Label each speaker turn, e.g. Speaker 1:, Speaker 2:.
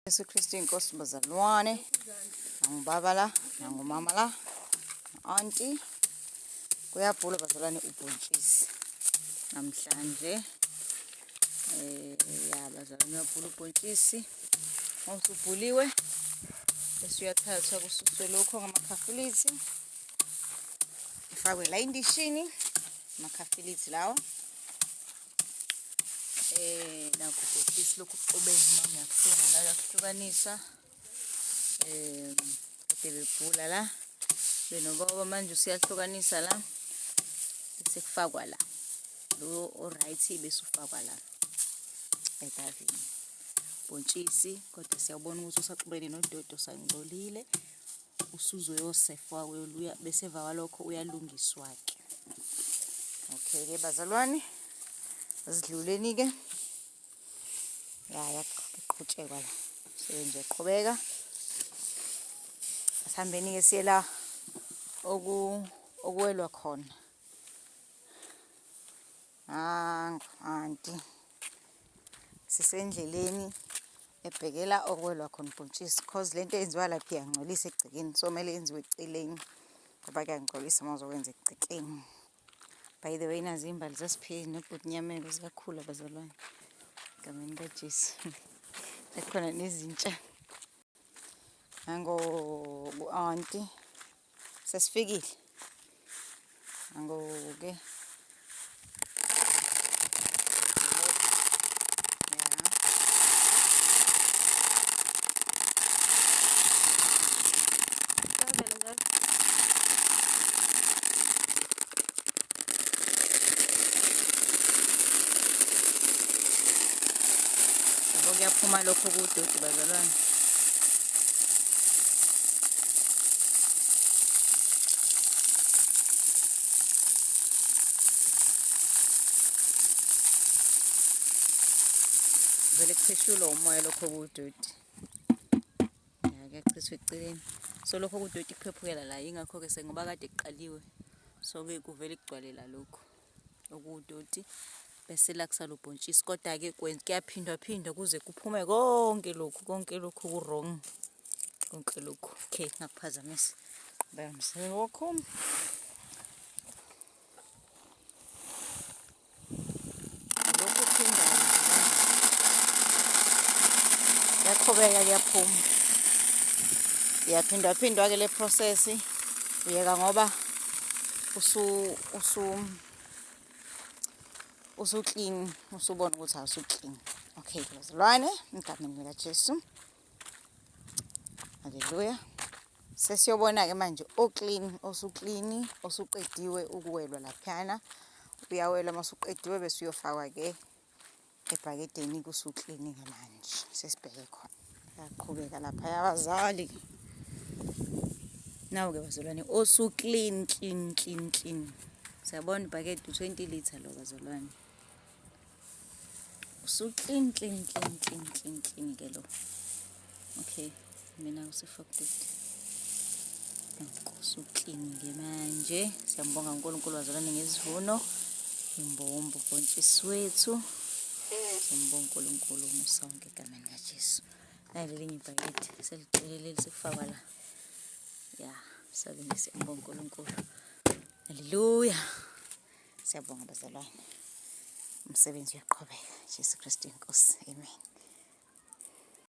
Speaker 1: Yesu Kristu inkosi bazalwane, nangubaba la, nangumama la, auntie. Kuyabhula bazalwane ubhontshisi. Namhlanje ya bazalwane uyabhula ubhontshisi. Mawusubhuliwe bese uyathathwa kususwe lokho ngamakhafilithi. Ifakwe la indishini amakhafilithi lawo. Nakho ubhontshisi lokhu uqobeni uma ngiyakufuna la uyahlukanisa. Kade bebhula la. Benoboba manje usiyahlukanisa la. Bese kufakwa la. Lo oright bese ufakwa la. Edavini. Ubhontshisi kodwa siyabona ukuthi usaxubene nododo sangcolile. Usuzoyosefwa uyoluya bese eva kwalokho uyalungiswa ke. Okay ke bazalwane. Asidluleni ke. Yaqhutshekwa la. Sebenze eqhubeka. Asihambeni ke siye la okuwelwa khona. Auntie. Sisendleleni ebhekela okuwelwa khona ubhontshisi because lento eyenziwa lapha iyangcolisa egcekeni so kumele yenziwe eceleni ngoba kuyangcolisa mawuzokwenza egcekeni. By the way nazi imbali zasiphili nobhuti Nyamelo zikakhula bazalwane. Ngameni kaJesu. Ekhona nezintsha. Nango auntie sesifikile. Nango ke kuyaphuma lokho kudodi bazalwane. Vele kupheshula umoya lokho kudodi. Kuyachiswa eceleni. So lokho kudodi kuphephukela la ingakho ke sengoba kade kuqaliwe. So ke kuvele kugcwalela lokho okudodi. Bese la kusala ubhontshisi kodwa ke kuyaphindwa kuze kuphume konke lokhu ku wrong. Konke lokhu. Okay, ngakuphazamisa. Bayamsebe wakho. Lokhu phinda yaqhubeka kuyaphuma. Yaphindwa ke le process uyeka ngoba usu clean usubona ukuthi awusu clean. Okay bazalwane ngigameni likaJesu. Haleluya. Sesiyobona ke manje oclean osuclean osuqediwe ukuwelwa laphana. Uyawela masuqediwe bese uyofakwa ke ebhakedeni kusuclean ke manje. Sesibheke khona. Yaqhubeka lapha yabazali. Nawu ke bazalwane osu clean. Siyabona ibhakede 20 liter lo bazalwane. So clean ke lo. Okay, mina usifakute. So clean ke manje. Siyambonga uNkulunkulu bazalwane ngesivuno. Imbombo ubhontshisi wethu. Siyambonga uNkulunkulu musonke egameni likaJesu. Nayilelinye ibhakede selicelele sikufaka la. Ya, sabini siyambonga uNkulunkulu. Haleluya. Siyabonga bazalwane. Umsebenzi uyaqhubeka. Jesu Kristu inkosi. Amen.